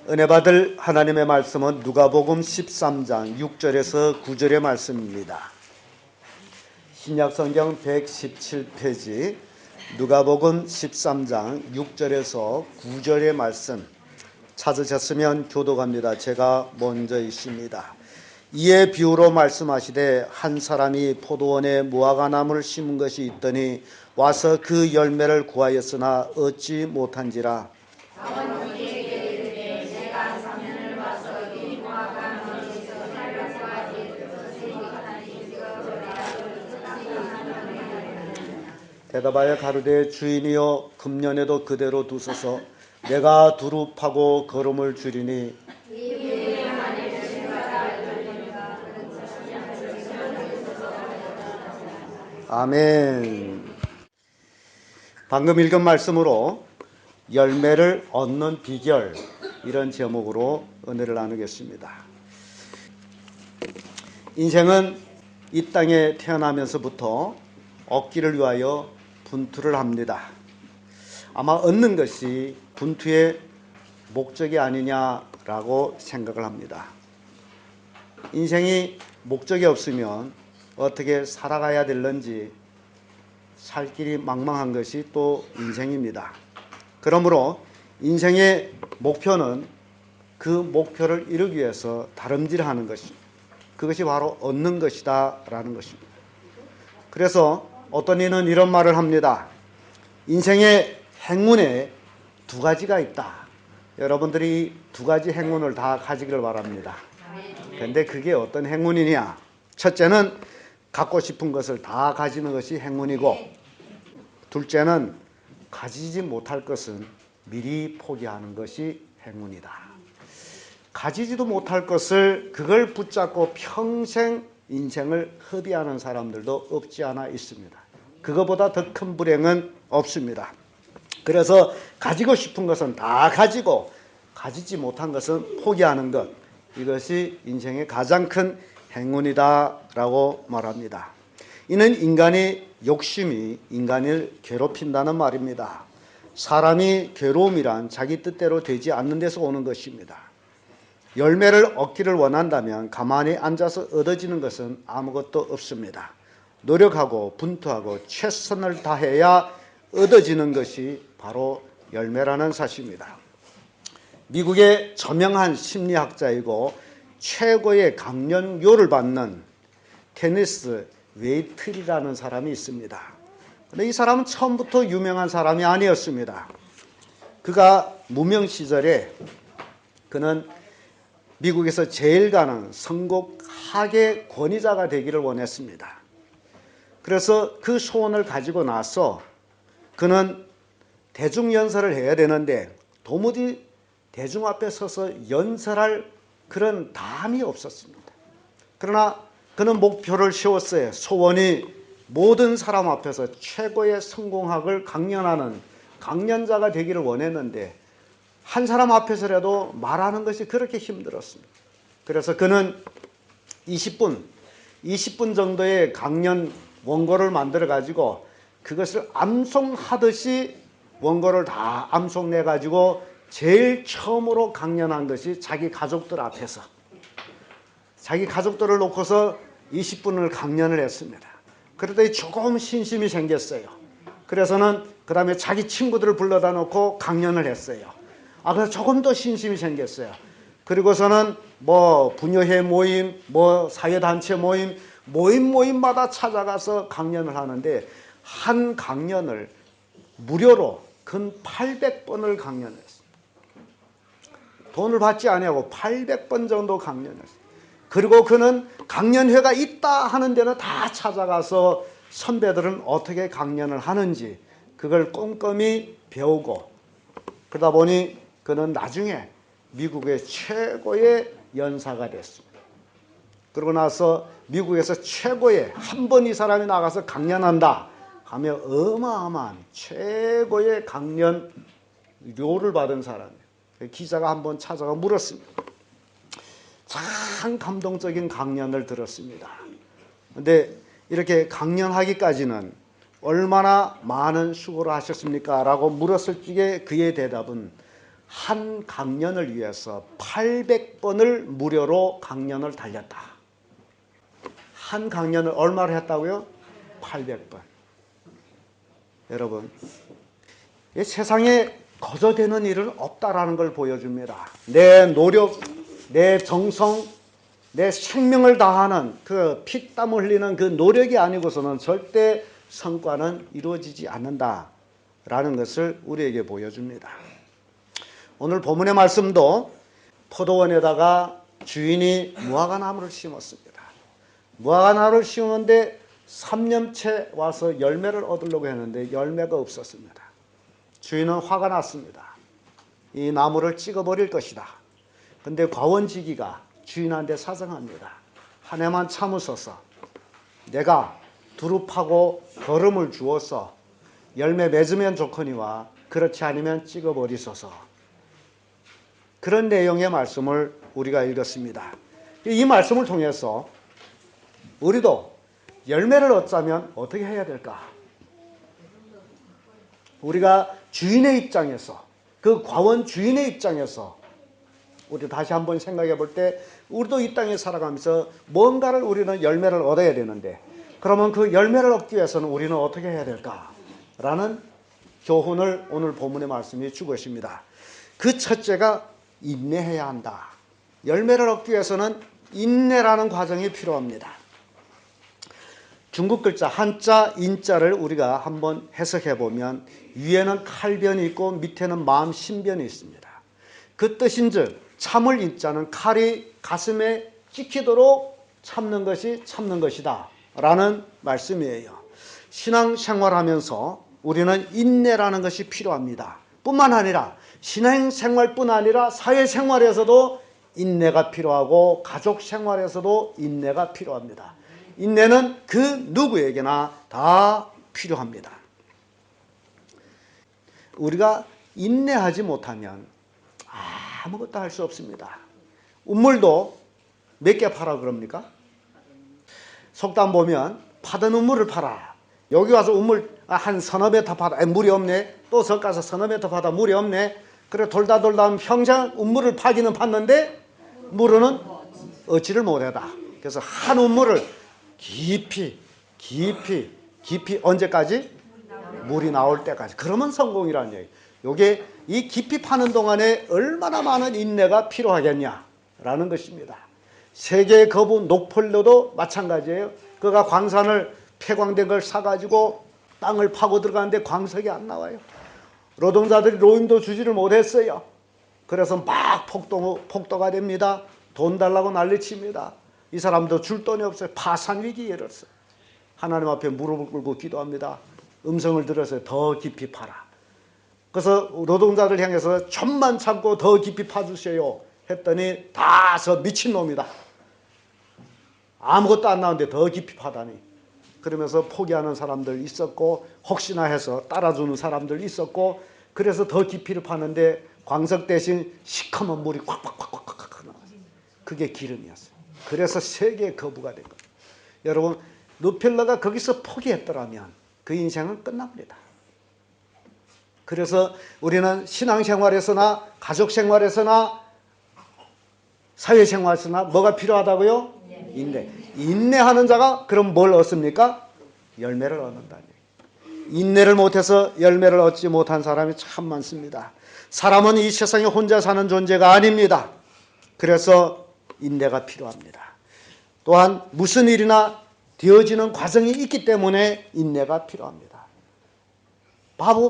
은혜 받을 하나님의 말씀은 누가복음 13장 6절에서 9절의 말씀입니다. 신약성경 117페이지 누가복음 13장 6절에서 9절의 말씀 찾으셨으면 교독합니다. 제가 먼저 있습니다. 이에 비유로 말씀하시되 한 사람이 포도원에 무화과나무를 심은 것이 있더니 와서 그 열매를 구하였으나 얻지 못한지라. 대답하여 가로되 주인이여 금년에도 그대로 두소서 내가 두루 파고 거름을 줄이니 아멘. 방금 읽은 말씀으로 열매를 얻는 비결, 이런 제목으로 은혜를 나누겠습니다. 인생은 이 땅에 태어나면서부터 얻기를 위하여 분투를 합니다. 아마 얻는 것이 분투의 목적이 아니냐라고 생각을 합니다. 인생이 목적이 없으면 어떻게 살아가야 될는지 살 길이 망망한 것이 또 인생입니다. 그러므로 인생의 목표는 그 목표를 이루기 위해서 다름질하는 것입니다. 그것이 바로 얻는 것이다 라는 것입니다. 그래서 어떤 이는 이런 말을 합니다. 인생의 행운에 두 가지가 있다. 여러분들이 두 가지 행운을 다 가지기를 바랍니다. 그런데 그게 어떤 행운이냐? 첫째는 갖고 싶은 것을 다 가지는 것이 행운이고, 둘째는 가지지 못할 것은 미리 포기하는 것이 행운이다. 가지지도 못할 것을 그걸 붙잡고 평생 인생을 허비하는 사람들도 없지 않아 있습니다. 그거보다 더 큰 불행은 없습니다. 그래서 가지고 싶은 것은 다 가지고 가지지 못한 것은 포기하는 것, 이것이 인생의 가장 큰 행운이다라고 말합니다. 이는 인간의 욕심이 인간을 괴롭힌다는 말입니다. 사람이 괴로움이란 자기 뜻대로 되지 않는 데서 오는 것입니다. 열매를 얻기를 원한다면 가만히 앉아서 얻어지는 것은 아무것도 없습니다. 노력하고 분투하고 최선을 다해야 얻어지는 것이 바로 열매라는 사실입니다. 미국의 저명한 심리학자이고 최고의 강연료를 받는 테니스 웨이틀이라는 사람이 있습니다. 그런데 이 사람은 처음부터 유명한 사람이 아니었습니다. 그가 무명 시절에 그는 미국에서 제일 가는 선곡학의 권위자가 되기를 원했습니다. 그래서 그 소원을 가지고 나서 그는 대중연설을 해야 되는데 도무지 대중 앞에 서서 연설할 그런 담이 없었습니다. 그러나 그는 목표를 세웠어요. 소원이 모든 사람 앞에서 최고의 성공학을 강연하는 강연자가 되기를 원했는데 한 사람 앞에서라도 말하는 것이 그렇게 힘들었습니다. 그래서 그는 20분 정도의 강연 원고를 만들어 가지고 그것을 암송하듯이 원고를 다 암송내 가지고 제일 처음으로 강연한 것이 자기 가족들 앞에서, 자기 가족들을 놓고서 20분을 강연을 했습니다. 그러더니 조금 신심이 생겼어요. 그래서는 그 다음에 자기 친구들을 불러다 놓고 강연을 했어요. 그래서 조금 더 신심이 생겼어요. 그리고서는 부녀회 모임, 사회단체 모임마다 찾아가서 강연을 하는데 한 강연을 무료로 근 800번을 강연했어요. 돈을 받지 아니하고 800번 정도 강연했어요. 그리고 그는 강연회가 있다 하는 데는 다 찾아가서 선배들은 어떻게 강연을 하는지 그걸 꼼꼼히 배우고, 그러다 보니 그는 나중에 미국의 최고의 연사가 됐습니다. 그러고 나서 미국에서 최고의, 한 번 이 사람이 나가서 강연한다 하며 어마어마한 최고의 강연료를 받은 사람이에요. 기자가 한번 찾아가 물었습니다. 참 감동적인 강연을 들었습니다. 그런데 이렇게 강연하기까지는 얼마나 많은 수고를 하셨습니까? 라고 물었을 적에 그의 대답은 한 강년을 위해서 800번을 무료로 강연을 달렸다. 한 강연을 얼마를 했다고요? 800번. 여러분, 이 세상에 거저되는 일은 없다라는 걸 보여줍니다. 내 노력, 내 정성, 내 생명을 다하는 그 피땀 흘리는 그 노력이 아니고서는 절대 성과는 이루어지지 않는다라는 것을 우리에게 보여줍니다. 오늘 본문의 말씀도 포도원에다가 주인이 무화과나무를 심었습니다. 무화과나무를 심었는데 3년째 와서 열매를 얻으려고 했는데 열매가 없었습니다. 주인은 화가 났습니다. 이 나무를 찍어버릴 것이다. 근데 과원지기가 주인한테 사정합니다. 한 해만 참으소서. 내가 두릅하고 거름을 주어서 열매 맺으면 좋거니와 그렇지 않으면 찍어버리소서. 그런 내용의 말씀을 우리가 읽었습니다. 이 말씀을 통해서 우리도 열매를 얻자면 어떻게 해야 될까? 우리가 주인의 입장에서, 그 과원 주인의 입장에서 우리 다시 한번 생각해 볼 때 우리도 이 땅에 살아가면서 뭔가를 우리는 열매를 얻어야 되는데 그러면 그 열매를 얻기 위해서는 우리는 어떻게 해야 될까? 라는 교훈을 오늘 본문의 말씀이 주고 있습니다. 그 첫째가 인내해야 한다. 열매를 얻기 위해서는 인내라는 과정이 필요합니다. 중국 글자 한자 인자를 우리가 한번 해석해 보면 위에는 칼변이 있고 밑에는 마음 신변이 있습니다. 그 뜻인즉 참을 인자는 칼이 가슴에 찍히도록 참는 것이 참는 것이다 라는 말씀이에요. 신앙생활하면서 우리는 인내라는 것이 필요합니다. 뿐만 아니라 신앙생활뿐 아니라 사회생활에서도 인내가 필요하고 가족생활에서도 인내가 필요합니다. 인내는 그 누구에게나 다 필요합니다. 우리가 인내하지 못하면 아무것도 할 수 없습니다. 우물도 몇 개 파라 그럽니까? 속담 보면 파던 우물을 파라. 여기 와서 우물 한 서너 메터 파다. 물이 없네. 또 저 가서 서너 메터 파다. 물이 없네. 그래 돌다 하면 평생 우물을 파기는 팠는데 물은 얻지를 못하다. 그래서 한 우물을 깊이 언제까지? 물이 나올 때까지. 그러면 성공이라는 얘기. 요게 이 깊이 파는 동안에 얼마나 많은 인내가 필요하겠냐라는 것입니다. 세계의 거부 노폴레도 마찬가지예요. 그가 광산을 폐광된 걸 사가지고 땅을 파고 들어가는데 광석이 안 나와요. 노동자들이 로임도 주지를 못했어요. 그래서 막 폭도가 됩니다. 돈 달라고 난리칩니다. 이 사람도 줄 돈이 없어요. 파산 위기에 이르렀어요. 하나님 앞에 무릎을 꿇고 기도합니다. 음성을 들어서 더 깊이 파라. 그래서 노동자들 향해서 좀만 참고 더 깊이 파주세요 했더니 다 저 미친놈이다. 아무것도 안 나오는데 더 깊이 파다니. 그러면서 포기하는 사람들 있었고 혹시나 해서 따라주는 사람들 있었고 그래서 더 깊이를 파는데 광석 대신 시커먼 물이 콱콱콱콱콱 나와요. 그게 기름이었어요. 그래서 세계의 거부가 된 거예요. 여러분 루펠러가 거기서 포기했더라면 그 인생은 끝납니다. 그래서 우리는 신앙생활에서나 가족생활에서나 사회생활에서나 뭐가 필요하다고요? 인내. 인내하는 자가 그럼 뭘 얻습니까? 열매를 얻는다니. 인내를 못해서 열매를 얻지 못한 사람이 참 많습니다. 사람은 이 세상에 혼자 사는 존재가 아닙니다. 그래서 인내가 필요합니다. 또한 무슨 일이나 되어지는 과정이 있기 때문에 인내가 필요합니다.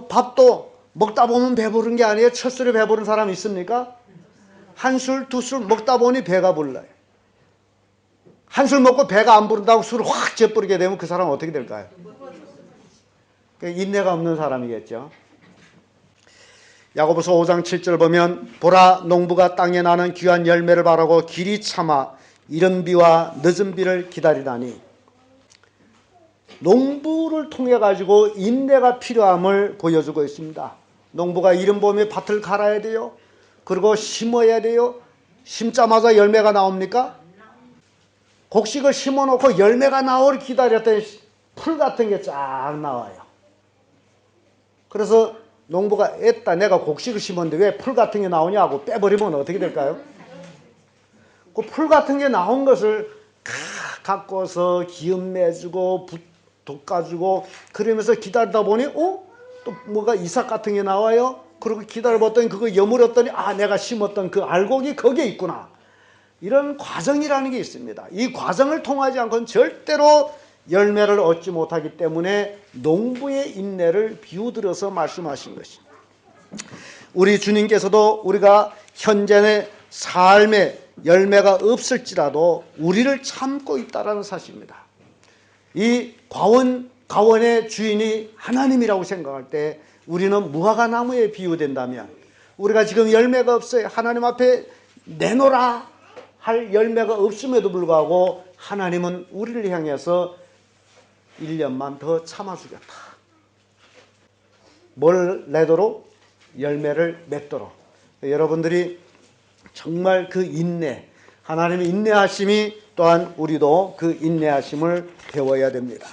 밥도 먹다 보면 배부른 게 아니에요. 첫 술에 배부른 사람 있습니까? 한 술, 두 술 먹다 보니 배가 불러요. 한 술 먹고 배가 안 부른다고 술을 확 재뿌리게 되면 그 사람은 어떻게 될까요? 인내가 없는 사람이겠죠. 야고보서 5장 7절 보면 보라 농부가 땅에 나는 귀한 열매를 바라고 길이 참아 이른 비와 늦은 비를 기다리다니. 농부를 통해 가지고 인내가 필요함을 보여주고 있습니다. 농부가 이른 봄에 밭을 갈아야 돼요. 그리고 심어야 돼요. 심자마자 열매가 나옵니까? 곡식을 심어놓고 열매가 나오길 기다렸더니 풀 같은 게 쫙 나와요. 그래서 농부가 애따 내가 곡식을 심었는데 왜 풀 같은 게 나오냐고 빼버리면 어떻게 될까요? 그 풀 같은 게 나온 것을 갖고서 기름 내주고 돋가주고 그러면서 기다리다 보니 또 뭐가 이삭 같은 게 나와요. 그리고 기다려봤더니 그거 여물었더니 내가 심었던 그 알곡이 거기에 있구나. 이런 과정이라는 게 있습니다. 이 과정을 통하지 않고는 절대로 열매를 얻지 못하기 때문에 농부의 인내를 비유들어서 말씀하신 것입니다. 우리 주님께서도 우리가 현재의 삶에 열매가 없을지라도 우리를 참고 있다는 사실입니다. 이 가원의 주인이 하나님이라고 생각할 때 우리는 무화과 나무에 비유된다면 우리가 지금 열매가 없어요. 하나님 앞에 내놓으라 할 열매가 없음에도 불구하고 하나님은 우리를 향해서 1년만 더 참아주겠다. 뭘 내도록? 열매를 맺도록. 여러분들이 정말 그 인내, 하나님의 인내하심이 또한 우리도 그 인내하심을 배워야 됩니다.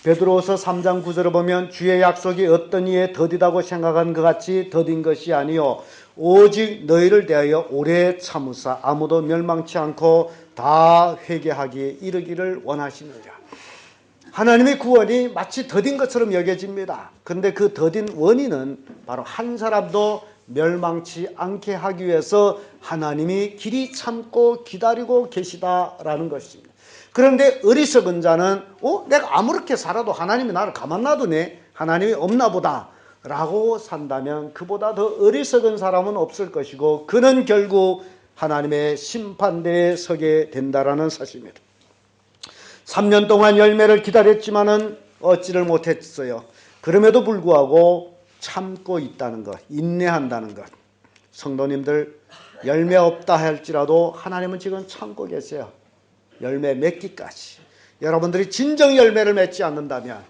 베드로후서 3장 9절을 보면 주의 약속이 어떤 이에 더디다고 생각한 것 같이 더딘 것이 아니요 오직 너희를 대하여 오래 참으사 아무도 멸망치 않고 다 회개하기에 이르기를 원하시느니라. 하나님의 구원이 마치 더딘 것처럼 여겨집니다. 그런데 그 더딘 원인은 바로 한 사람도 멸망치 않게 하기 위해서 하나님이 길이 참고 기다리고 계시다라는 것입니다. 그런데 어리석은 자는 내가 아무렇게 살아도 하나님이 나를 가만 놔두네, 하나님이 없나 보다 라고 산다면 그보다 더 어리석은 사람은 없을 것이고 그는 결국 하나님의 심판대에 서게 된다라는 사실입니다. 3년 동안 열매를 기다렸지만은 얻지를 못했어요. 그럼에도 불구하고 참고 있다는 것, 인내한다는 것. 성도님들, 열매 없다 할지라도 하나님은 지금 참고 계세요. 열매 맺기까지. 여러분들이 진정 열매를 맺지 않는다면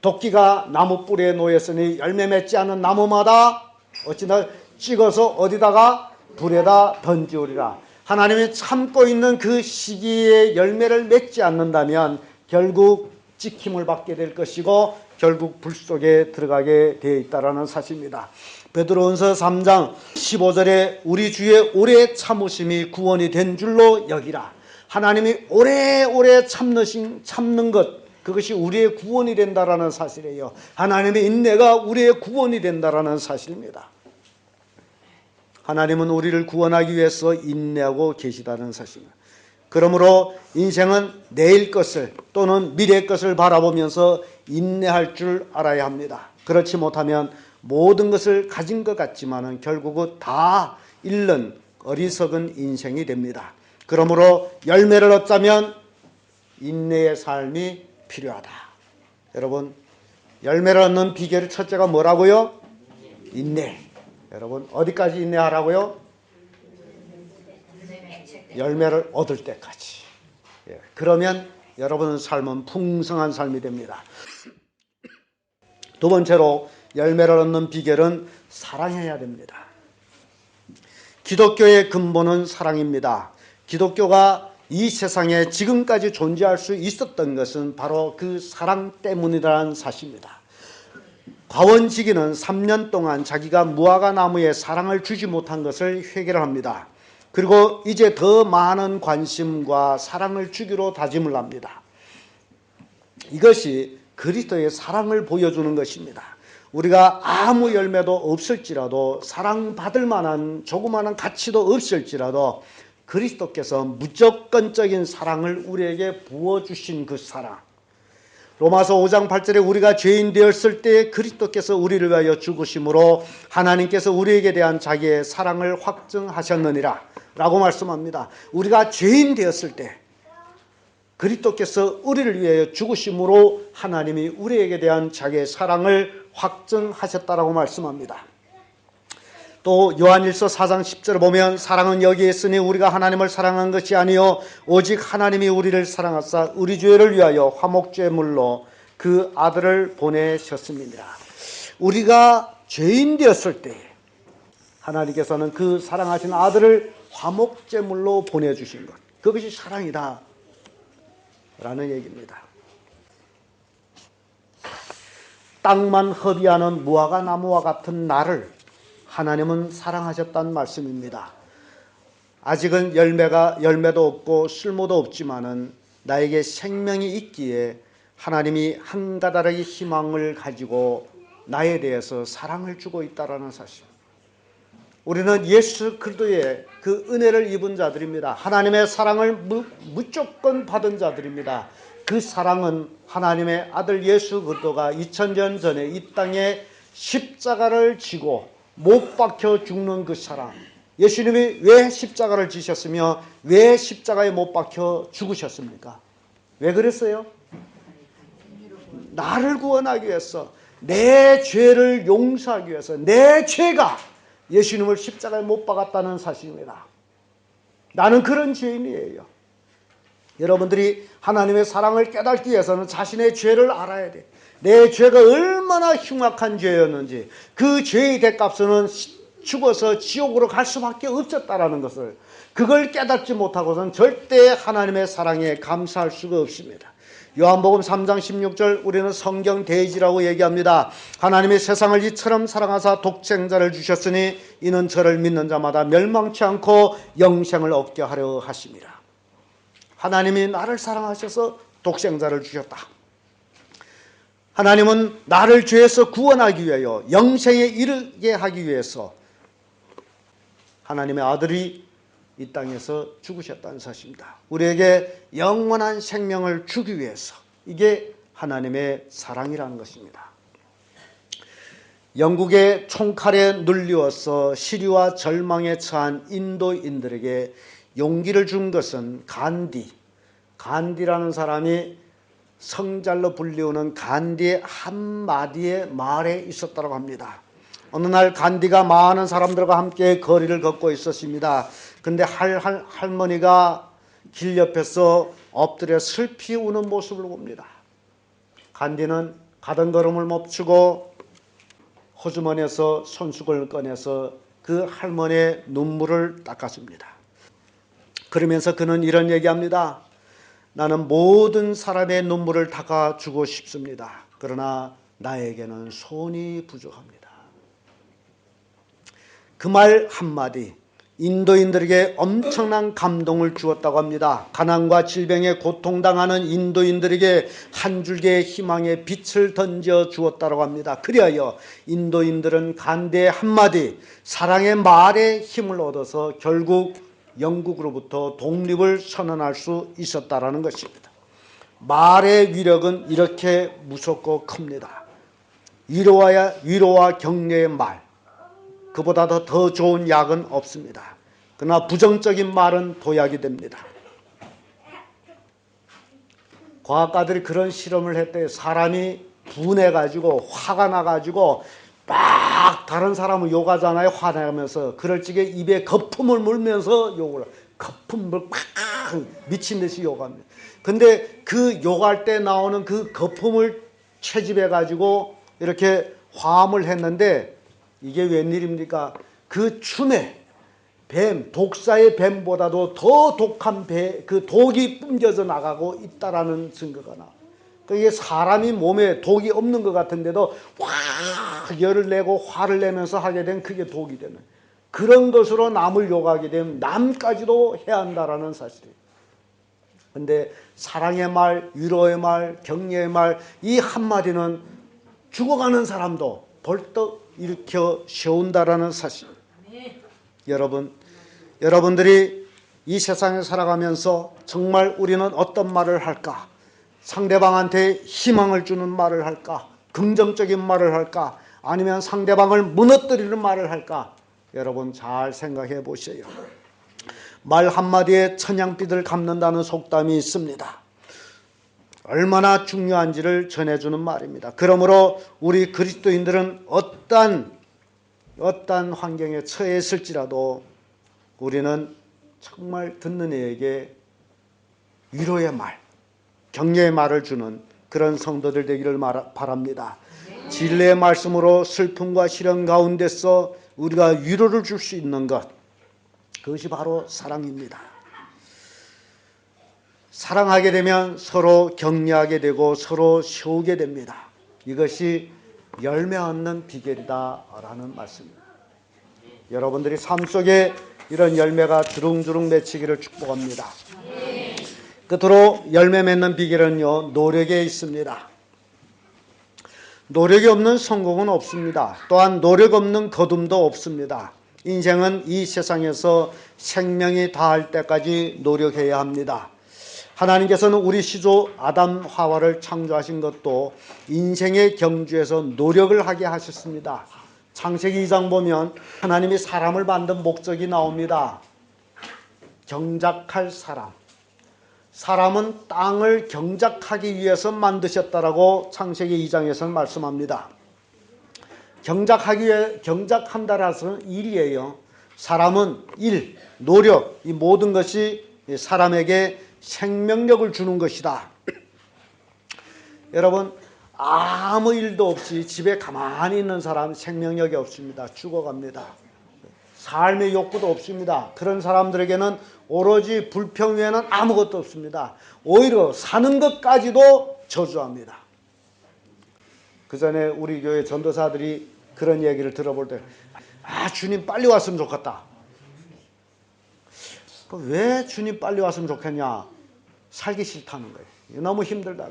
도끼가 나무 뿌리에 놓였으니 열매 맺지 않는 나무마다 어찌나 찍어서 어디다가 불에다 던지우리라. 하나님이 참고 있는 그 시기에 열매를 맺지 않는다면 결국 찍힘을 받게 될 것이고 결국 불 속에 들어가게 되어 있다는 사실입니다. 베드로전서 3장 15절에 우리 주의 오래 참으심이 구원이 된 줄로 여기라. 하나님이 오래오래 참는 것, 그것이 우리의 구원이 된다라는 사실이에요. 하나님의 인내가 우리의 구원이 된다라는 사실입니다. 하나님은 우리를 구원하기 위해서 인내하고 계시다는 사실입니다. 그러므로 인생은 내일 것을 또는 미래 것을 바라보면서 인내할 줄 알아야 합니다. 그렇지 못하면 모든 것을 가진 것 같지만 결국은 다 잃는 어리석은 인생이 됩니다. 그러므로 열매를 얻자면 인내의 삶이 필요하다. 여러분, 열매를 얻는 비결 첫째가 뭐라고요? 인내. 여러분, 어디까지 인내하라고요? 열매를 얻을 때까지. 그러면 여러분의 삶은 풍성한 삶이 됩니다. 두 번째로 열매를 얻는 비결은 사랑해야 됩니다. 기독교의 근본은 사랑입니다. 기독교가 이 세상에 지금까지 존재할 수 있었던 것은 바로 그 사랑 때문이라는 사실입니다. 과원지기는 3년 동안 자기가 무화과 나무에 사랑을 주지 못한 것을 회개를 합니다. 그리고 이제 더 많은 관심과 사랑을 주기로 다짐을 합니다. 이것이 그리스도의 사랑을 보여주는 것입니다. 우리가 아무 열매도 없을지라도 사랑받을 만한 조그마한 가치도 없을지라도 그리스도께서 무조건적인 사랑을 우리에게 부어주신 그 사랑. 로마서 5장 8절에 우리가 죄인 되었을 때 그리스도께서 우리를 위하여 죽으심으로 하나님께서 우리에게 대한 자기의 사랑을 확증하셨느니라 라고 말씀합니다. 우리가 죄인 되었을 때 그리스도께서 우리를 위하여 죽으심으로 하나님이 우리에게 대한 자기의 사랑을 확증하셨다라고 말씀합니다. 또 요한일서 4장 10절을 보면 사랑은 여기에 있으니 우리가 하나님을 사랑한 것이 아니요 오직 하나님이 우리를 사랑하사 우리 죄를 위하여 화목제물로 그 아들을 보내셨습니다. 우리가 죄인 되었을 때 하나님께서는 그 사랑하신 아들을 화목제물로 보내주신 것, 그것이 사랑이다 라는 얘기입니다. 땅만 허비하는 무화과 나무와 같은 나를 하나님은 사랑하셨다는 말씀입니다. 아직은 열매도 없고 쓸모도 없지만은 나에게 생명이 있기에 하나님이 한 가닥의 희망을 가지고 나에 대해서 사랑을 주고 있다라는 사실. 우리는 예수 그리스도의 그 은혜를 입은 자들입니다. 하나님의 사랑을 무조건 받은 자들입니다. 그 사랑은 하나님의 아들 예수 그리스도가 2000년 전에 이 땅에 십자가를 지고 못 박혀 죽는 그 사랑. 예수님이 왜 십자가를 지셨으며 왜 십자가에 못 박혀 죽으셨습니까? 왜 그랬어요? 나를 구원하기 위해서, 내 죄를 용서하기 위해서, 내 죄가 예수님을 십자가에 못 박았다는 사실입니다. 나는 그런 죄인이에요. 여러분들이 하나님의 사랑을 깨닫기 위해서는 자신의 죄를 알아야 돼. 내 죄가 얼마나 흉악한 죄였는지, 그 죄의 대값은 죽어서 지옥으로 갈 수밖에 없었다라는 것을, 그걸 깨닫지 못하고서는 절대 하나님의 사랑에 감사할 수가 없습니다. 요한복음 3장 16절 우리는 성경 대지라고 얘기합니다. 하나님이 세상을 이처럼 사랑하사 독생자를 주셨으니 이는 저를 믿는 자마다 멸망치 않고 영생을 얻게 하려 하심이라. 하나님이 나를 사랑하셔서 독생자를 주셨다. 하나님은 나를 죄에서 구원하기 위하여 영생에 이르게 하기 위해서 하나님의 아들이 이 땅에서 죽으셨다는 사실입니다. 우리에게 영원한 생명을 주기 위해서. 이게 하나님의 사랑이라는 것입니다. 영국의 총칼에 눌리어서 시리와 절망에 처한 인도인들에게 용기를 준 것은 간디라는 사람이 성잘로 불리우는 간디의 한마디의 말에 있었다고 합니다. 어느 날 간디가 많은 사람들과 함께 거리를 걷고 있었습니다. 근데 할머니가 길 옆에서 엎드려 슬피 우는 모습을 봅니다. 간디는 가던 걸음을 멈추고 호주머니에서 손수건을 꺼내서 그 할머니의 눈물을 닦았습니다. 그러면서 그는 이런 얘기합니다. 나는 모든 사람의 눈물을 닦아주고 싶습니다. 그러나 나에게는 손이 부족합니다. 그 말 한마디 인도인들에게 엄청난 감동을 주었다고 합니다. 가난과 질병에 고통당하는 인도인들에게 한 줄기의 희망의 빛을 던져 주었다고 합니다. 그리하여 인도인들은 간디의 한마디 사랑의 말에 힘을 얻어서 결국 영국으로부터 독립을 선언할 수 있었다라는 것입니다. 말의 위력은 이렇게 무섭고 큽니다. 위로와 격려의 말, 그보다 더 좋은 약은 없습니다. 그러나 부정적인 말은 도약이 됩니다. 과학가들이 그런 실험을 했대요. 사람이 분해가지고 화가 나가지고 막 다른 사람을 욕하잖아요. 화내면서 그럴 적에 입에 거품을 물면서 욕을 거품을 막 미친 듯이 욕합니다. 근데 그 욕할 때 나오는 그 거품을 채집해가지고 이렇게 화음을 했는데 이게 웬일입니까? 그 춤에 뱀, 독사의 뱀보다도 더 독한 그 독이 뿜겨져 나가고 있다라는 증거가 나와요. 그게 사람이 몸에 독이 없는 것 같은데도 확 열을 내고 화를 내면서 하게 된 그게 독이 되는 그런 것으로 남을 욕하게 되면 남까지도 해야 한다라는 사실이에요. 그런데 사랑의 말, 위로의 말, 격려의 말, 이 한마디는 죽어가는 사람도 벌떡 일으켜 세운다라는 사실. 여러분들이 이 세상에 살아가면서 정말 우리는 어떤 말을 할까? 상대방한테 희망을 주는 말을 할까? 긍정적인 말을 할까? 아니면 상대방을 무너뜨리는 말을 할까? 여러분 잘 생각해 보세요. 말 한마디에 천냥빚을 갚는다는 속담이 있습니다. 얼마나 중요한지를 전해주는 말입니다. 그러므로 우리 그리스도인들은 어떤 환경에 처했을지라도 우리는 정말 듣는 이에게 위로의 말, 격려의 말을 주는 그런 성도들 되기를 바랍니다. 진리의 말씀으로 슬픔과 시련 가운데서 우리가 위로를 줄 수 있는 것, 그것이 바로 사랑입니다. 사랑하게 되면 서로 격려하게 되고 서로 세우게 됩니다. 이것이 열매 얻는 비결이다라는 말씀입니다. 여러분들이 삶 속에 이런 열매가 주릉주릉 맺히기를 축복합니다. 끝으로 열매 맺는 비결은요, 노력에 있습니다. 노력이 없는 성공은 없습니다. 또한 노력 없는 거둠도 없습니다. 인생은 이 세상에서 생명이 다할 때까지 노력해야 합니다. 하나님께서는 우리 시조 아담 하와를 창조하신 것도 인생의 경주에서 노력을 하게 하셨습니다. 창세기 2장 보면 하나님이 사람을 만든 목적이 나옵니다. 경작할 사람. 사람은 땅을 경작하기 위해서 만드셨다라고 창세기 2장에서는 말씀합니다. 경작한다라서는 일이에요. 사람은 일, 노력, 이 모든 것이 사람에게 생명력을 주는 것이다. 여러분, 아무 일도 없이 집에 가만히 있는 사람 생명력이 없습니다. 죽어갑니다. 삶의 욕구도 없습니다. 그런 사람들에게는 오로지 불평 외에는 아무것도 없습니다. 오히려 사는 것까지도 저주합니다. 그 전에 우리 교회 전도사들이 그런 얘기를 들어볼 때, 주님 빨리 왔으면 좋겠다. 왜 주님 빨리 왔으면 좋겠냐? 살기 싫다는 거예요. 너무 힘들다.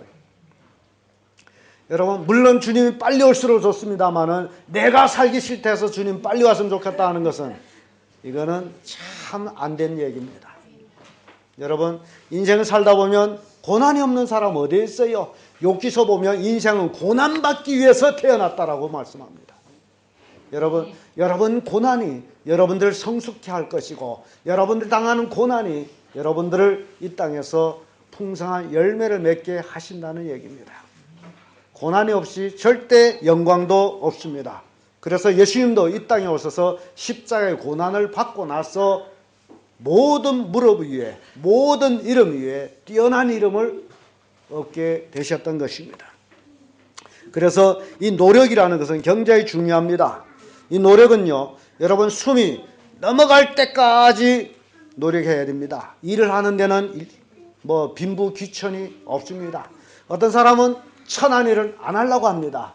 여러분, 물론 주님이 빨리 올수록 좋습니다만은 내가 살기 싫다해서 주님 빨리 왔으면 좋겠다 하는 것은 이거는 참 안 된 얘기입니다. 여러분, 인생을 살다 보면 고난이 없는 사람 어디에 있어요? 욥기서 보면 인생은 고난받기 위해서 태어났다라고 말씀합니다. 여러분 고난이 여러분들을 성숙케 할 것이고, 여러분들 당하는 고난이 여러분들을 이 땅에서 풍성한 열매를 맺게 하신다는 얘기입니다. 고난이 없이 절대 영광도 없습니다. 그래서 예수님도 이 땅에 오셔서 십자가의 고난을 받고 나서 모든 무릎 위에, 모든 이름 위에 뛰어난 이름을 얻게 되셨던 것입니다. 그래서 이 노력이라는 것은 굉장히 중요합니다. 이 노력은요, 여러분 숨이 넘어갈 때까지 노력해야 됩니다. 일을 하는 데는 빈부 귀천이 없습니다. 어떤 사람은 천한 일을 안 하려고 합니다.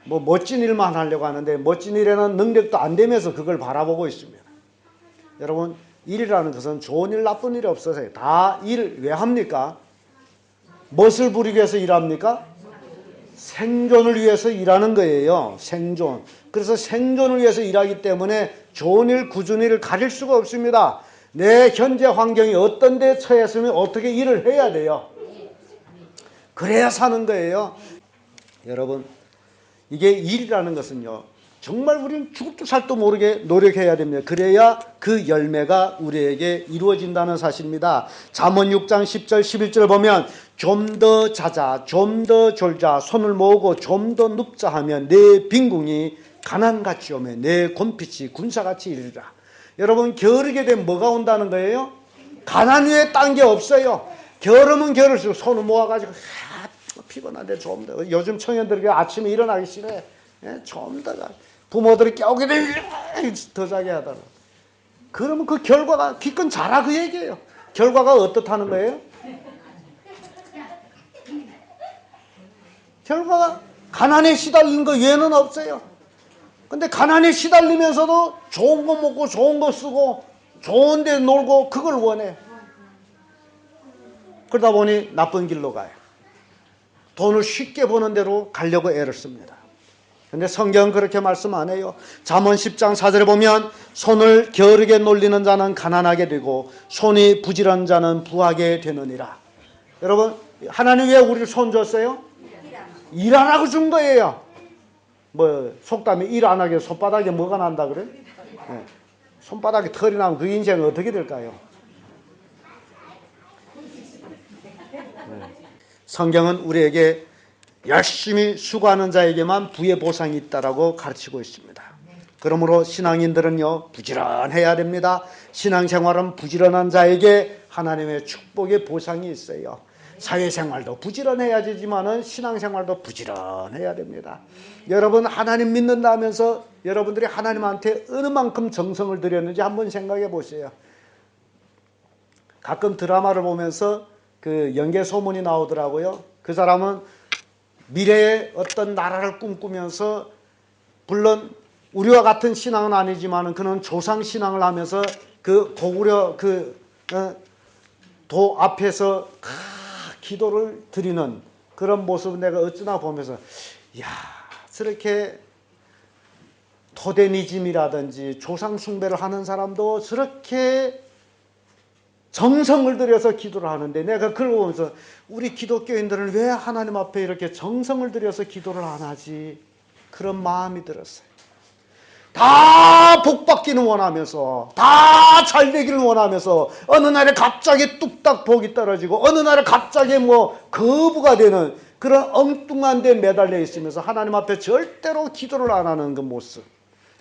멋진 일만 하려고 하는데 멋진 일에는 능력도 안 되면서 그걸 바라보고 있습니다. 여러분, 일이라는 것은 좋은 일 나쁜 일이 없어서요. 다 일을 왜 합니까? 무엇을 부리기 위해서 일합니까? 생존을 위해서 일하는 거예요. 생존. 그래서 생존을 위해서 일하기 때문에 좋은 일, 굳은 일을 가릴 수가 없습니다. 내 현재 환경이 어떤 데 처했으면 어떻게 일을 해야 돼요. 그래야 사는 거예요. 여러분, 이게 일이라는 것은요, 정말 우리는 죽을도 살도 모르게 노력해야 됩니다. 그래야 그 열매가 우리에게 이루어진다는 사실입니다. 잠언 6장 10절 11절 보면 좀 더 자자, 좀 더 졸자, 손을 모으고 좀 더 눕자 하면 내 빈궁이 가난같이 오며 내 곰pit이 군사같이 이르리라. 여러분, 겨르게 되면 뭐가 온다는 거예요? 가난 위에 딴 게 없어요. 겨르면 겨를수록 손을 모아가지고 피곤한데 좀 더. 요즘 청년들에게 아침에 일어나기 싫어해. 좀 더. 부모들이 깨우게 되면 더 자게 하더라. 그러면 그 결과가 기껏 자라 그 얘기예요. 결과가 어떻다는 거예요? 결과가 가난에 시달리는 거 외에는 없어요. 근데 가난에 시달리면서도 좋은 거 먹고 좋은 거 쓰고 좋은 데 놀고 그걸 원해. 그러다 보니 나쁜 길로 가요. 돈을 쉽게 버는 대로 가려고 애를 씁니다. 근데 성경은 그렇게 말씀 안 해요. 잠언 10장 4절에 보면 손을 게으르게 놀리는 자는 가난하게 되고 손이 부지런한 자는 부하게 되느니라. 여러분, 하나님 왜 우리를 손 줬어요? 일 안 하고 준 거예요. 속담에 일 안 하게 손바닥에 뭐가 난다 그래? 네. 손바닥에 털이 나면 그 인생은 어떻게 될까요? 네. 성경은 우리에게 열심히 수고하는 자에게만 부의 보상이 있다라고 가르치고 있습니다. 그러므로 신앙인들은요, 부지런해야 됩니다. 신앙생활은 부지런한 자에게 하나님의 축복의 보상이 있어요. 사회생활도 부지런해야 되지만은 신앙생활도 부지런해야 됩니다. 여러분, 하나님 믿는다면서 여러분들이 하나님한테 어느 만큼 정성을 들였는지 한번 생각해 보세요. 가끔 드라마를 보면서 그 연개 소문이 나오더라고요. 그 사람은 미래의 어떤 나라를 꿈꾸면서, 물론 우리와 같은 신앙은 아니지만 그는 조상 신앙을 하면서 그 고구려 도 앞에서 기도를 드리는 그런 모습을 내가 어쩌나 보면서, 야, 저렇게 토데니즘이라든지 조상 숭배를 하는 사람도 저렇게 정성을 들여서 기도를 하는데, 내가 그걸 보면서 우리 기독교인들은 왜 하나님 앞에 이렇게 정성을 들여서 기도를 안 하지? 그런 마음이 들었어요. 다 복받기는 원하면서, 다 잘되기를 원하면서, 어느 날에 갑자기 뚝딱 복이 떨어지고 어느 날에 갑자기 거부가 되는 그런 엉뚱한 데 매달려 있으면서 하나님 앞에 절대로 기도를 안 하는 그 모습,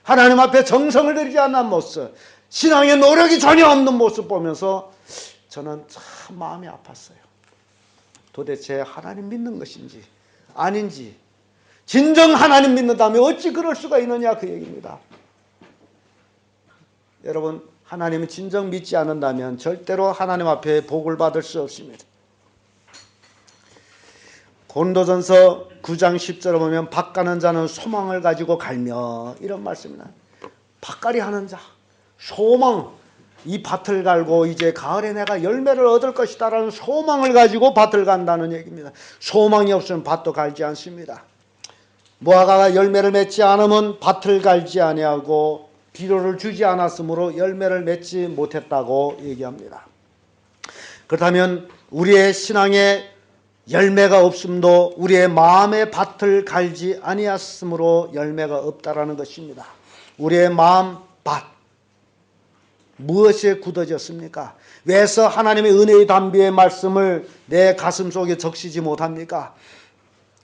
하나님 앞에 정성을 들이지 않는 모습, 신앙의 노력이 전혀 없는 모습 보면서 저는 참 마음이 아팠어요. 도대체 하나님 믿는 것인지 아닌지, 진정 하나님 믿는다면 어찌 그럴 수가 있느냐, 그 얘기입니다. 여러분, 하나님을 진정 믿지 않는다면 절대로 하나님 앞에 복을 받을 수 없습니다. 고린도전서 9장 10절을 보면 밭가는 자는 소망을 가지고 갈며, 이런 말씀이나 밭갈이 하는 자, 소망, 이 밭을 갈고 이제 가을에 내가 열매를 얻을 것이다 라는 소망을 가지고 밭을 간다는 얘기입니다. 소망이 없으면 밭도 갈지 않습니다. 무화과가 열매를 맺지 않으면 밭을 갈지 아니하고 비료를 주지 않았으므로 열매를 맺지 못했다고 얘기합니다. 그렇다면 우리의 신앙에 열매가 없음도 우리의 마음의 밭을 갈지 아니했으므로 열매가 없다라는 것입니다. 우리의 마음 밭, 무엇에 굳어졌습니까? 왜서 하나님의 은혜의 담비의 말씀을 내 가슴 속에 적시지 못합니까?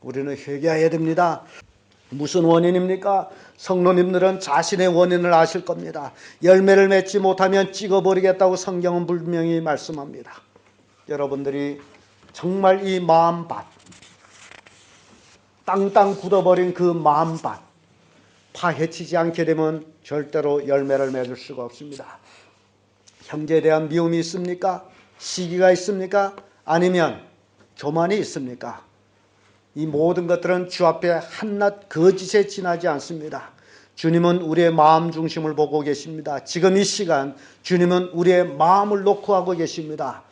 우리는 회개해야 됩니다. 무슨 원인입니까? 성도님들은 자신의 원인을 아실 겁니다. 열매를 맺지 못하면 찍어버리겠다고 성경은 분명히 말씀합니다. 여러분들이 정말 이 마음밭, 땅땅 굳어버린 그 마음밭 파헤치지 않게 되면 절대로 열매를 맺을 수가 없습니다. 형제에 대한 미움이 있습니까? 시기가 있습니까? 아니면 교만이 있습니까? 이 모든 것들은 주 앞에 한낱 거짓에 지나지 않습니다. 주님은 우리의 마음 중심을 보고 계십니다. 지금 이 시간 주님은 우리의 마음을 놓고 하고 계십니다.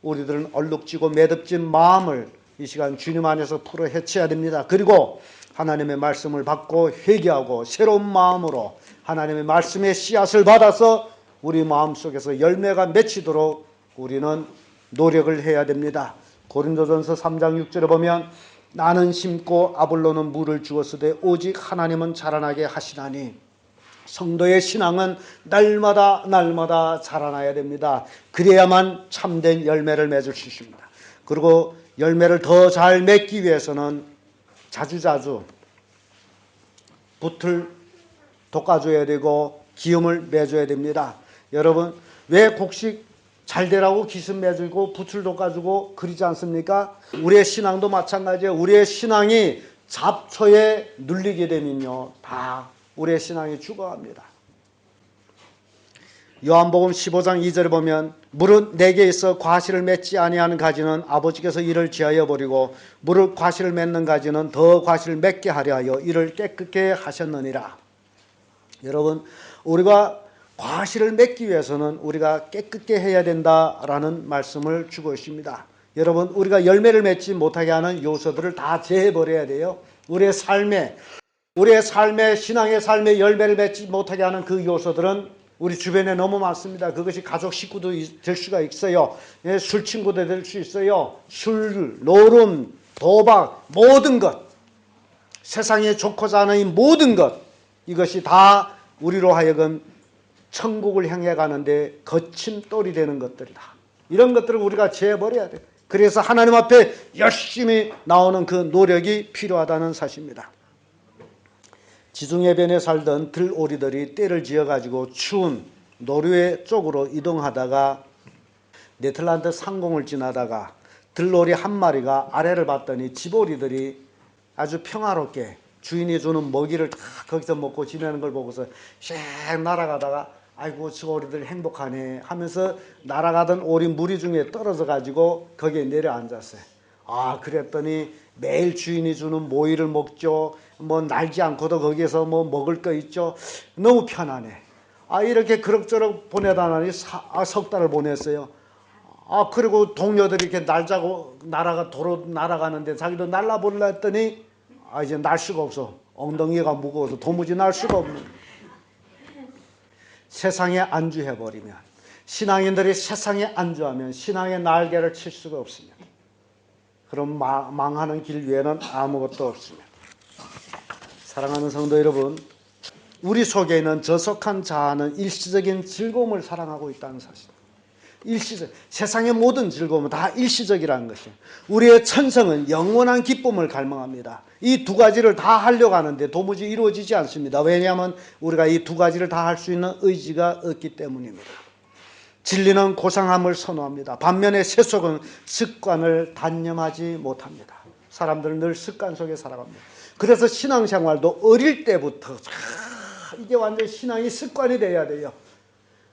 우리들은 얼룩지고 매듭진 마음을 이 시간 주님 안에서 풀어 헤쳐야 됩니다. 그리고 하나님의 말씀을 받고 회개하고 새로운 마음으로 하나님의 말씀의 씨앗을 받아서 우리 마음속에서 열매가 맺히도록 우리는 노력을 해야 됩니다. 고린도전서 3장 6절에 보면 나는 심고 아볼로는 물을 주었으되 오직 하나님은 자라나게 하시나니, 성도의 신앙은 날마다 자라나야 됩니다. 그래야만 참된 열매를 맺을 수 있습니다. 그리고 열매를 더 잘 맺기 위해서는 자주자주 붓을 돋아줘야 되고 기름을 매줘야 됩니다. 여러분, 왜 곡식 잘 되라고 기름 매주고 붓을 돋아주고 그러지 않습니까? 우리의 신앙도 마찬가지예요. 우리의 신앙이 잡초에 눌리게 되면요, 다 우리의 신앙이 죽어갑니다. 요한복음 15장 2절에 보면 무릇 내게 있어 과실을 맺지 아니하는 가지는 아버지께서 이를 제하여 버리고 무릇 과실을 맺는 가지는 더 과실을 맺게 하려 하여 이를 깨끗게 하셨느니라. 여러분, 우리가 과실을 맺기 위해서는 우리가 깨끗게 해야 된다라는 말씀을 주고 있습니다. 여러분, 우리가 열매를 맺지 못하게 하는 요소들을 다 제해버려야 돼요. 우리의 삶에 신앙의 삶에 열매를 맺지 못하게 하는 그 요소들은 우리 주변에 너무 많습니다. 그것이 가족 식구도 될 수가 있어요. 술 친구도 될 수 있어요. 술, 노름, 도박, 모든 것, 세상에 좋고자 하는 이 모든 것, 이것이 다 우리로 하여금 천국을 향해 가는데 거침돌이 되는 것들이다. 이런 것들을 우리가 제해버려야 돼요. 그래서 하나님 앞에 열심히 나오는 그 노력이 필요하다는 사실입니다. 지중해변에 살던 들오리들이 떼를 지어가지고 추운 노르웨이 쪽으로 이동하다가 네덜란드 상공을 지나다가 들오리 한 마리가 아래를 봤더니 집오리들이 아주 평화롭게 주인이 주는 먹이를 다 거기서 먹고 지내는 걸 보고서 씩 날아가다가 아이고 저 오리들 행복하네 하면서 날아가던 오리 무리 중에 떨어져 가지고 거기에 내려앉았어요. 그랬더니 매일 주인이 주는 모이를 먹죠. 뭐 날지 않고도 거기에서 뭐 먹을 거 있죠. 너무 편하네. 이렇게 그럭저럭 보내다 나니 석 달을 보냈어요. 그리고 동료들이 이렇게 날자고 도로 날아가는데 자기도 날라보려 했더니 이제 날 수가 없어. 엉덩이가 무거워서 도무지 날 수가 없는. 세상에 안주해버리면, 신앙인들이 세상에 안주하면 신앙의 날개를 칠 수가 없습니다. 그럼 망하는 길 외에는 아무것도 없습니다. 사랑하는 성도 여러분, 우리 속에 있는 저속한 자아는 일시적인 즐거움을 사랑하고 있다는 사실. 세상의 모든 즐거움은 다 일시적이라는 것이에요. 우리의 천성은 영원한 기쁨을 갈망합니다. 이 두 가지를 다 하려고 하는데 도무지 이루어지지 않습니다. 왜냐하면 우리가 이 두 가지를 다 할 수 있는 의지가 없기 때문입니다. 진리는 고상함을 선호합니다. 반면에 세속은 습관을 단념하지 못합니다. 사람들은 늘 습관 속에 살아갑니다. 그래서 신앙생활도 어릴 때부터 이게 완전 신앙이 습관이 돼야 돼요.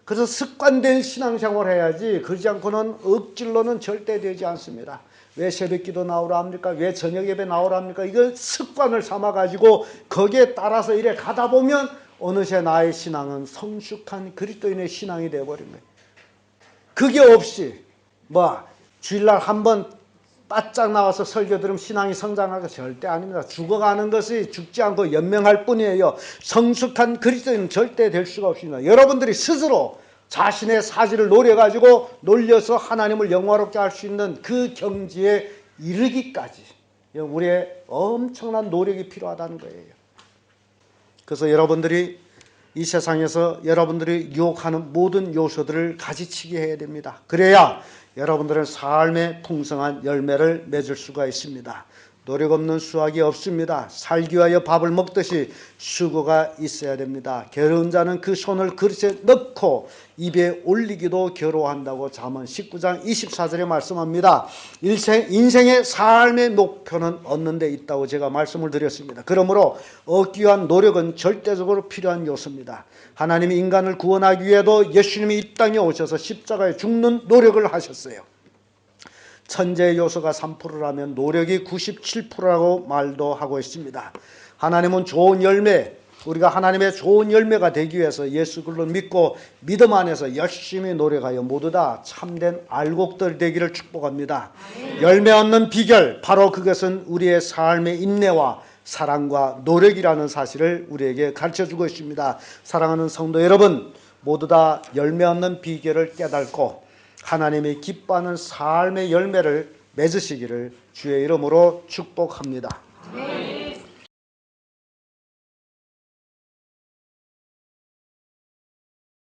그래서 습관된 신앙생활을 해야지, 그러지 않고는 억질로는 절대 되지 않습니다. 왜 새벽기도 나오라 합니까? 왜 저녁예배 나오라 합니까? 이걸 습관을 삼아가지고 거기에 따라서 이래 가다 보면 어느새 나의 신앙은 성숙한 그리스도인의 신앙이 되어버린 거예요. 그게 없이 주일날 한번 바짝 나와서 설교 들으면 신앙이 성장할 거 절대 아닙니다. 죽어가는 것이 죽지 않고 연명할 뿐이에요. 성숙한 그리스도인은 절대 될 수가 없습니다. 여러분들이 스스로 자신의 사지를 노려가지고 놀려서 하나님을 영화롭게 할 수 있는 그 경지에 이르기까지 우리의 엄청난 노력이 필요하다는 거예요. 그래서 여러분들이 이 세상에서 여러분들이 유혹하는 모든 요소들을 가지치게 해야 됩니다. 그래야 여러분들은 삶의 풍성한 열매를 맺을 수가 있습니다. 노력 없는 수확이 없습니다. 살기 위하여 밥을 먹듯이 수고가 있어야 됩니다. 게으른 자는 그 손을 그릇에 넣고 입에 올리기도 괴로워한다고 잠언 19장 24절에 말씀합니다. 인생의 삶의 목표는 얻는 데 있다고 제가 말씀을 드렸습니다. 그러므로 얻기 위한 노력은 절대적으로 필요한 요소입니다. 하나님이 인간을 구원하기 위해도 예수님이 이 땅에 오셔서 십자가에 죽는 노력을 하셨어요. 천재의 요소가 3%라면 노력이 97%라고 말도 하고 있습니다. 하나님은 좋은 열매, 우리가 하나님의 좋은 열매가 되기 위해서 예수 그리스도를 믿고 믿음 안에서 열심히 노력하여 모두 다 참된 알곡들 되기를 축복합니다. 열매 얻는 비결, 바로 그것은 우리의 삶의 인내와 사랑과 노력이라는 사실을 우리에게 가르쳐주고 있습니다. 사랑하는 성도 여러분, 모두 다 열매 얻는 비결을 깨닫고 하나님이 기뻐하는 삶의 열매를 맺으시기를 주의 이름으로 축복합니다.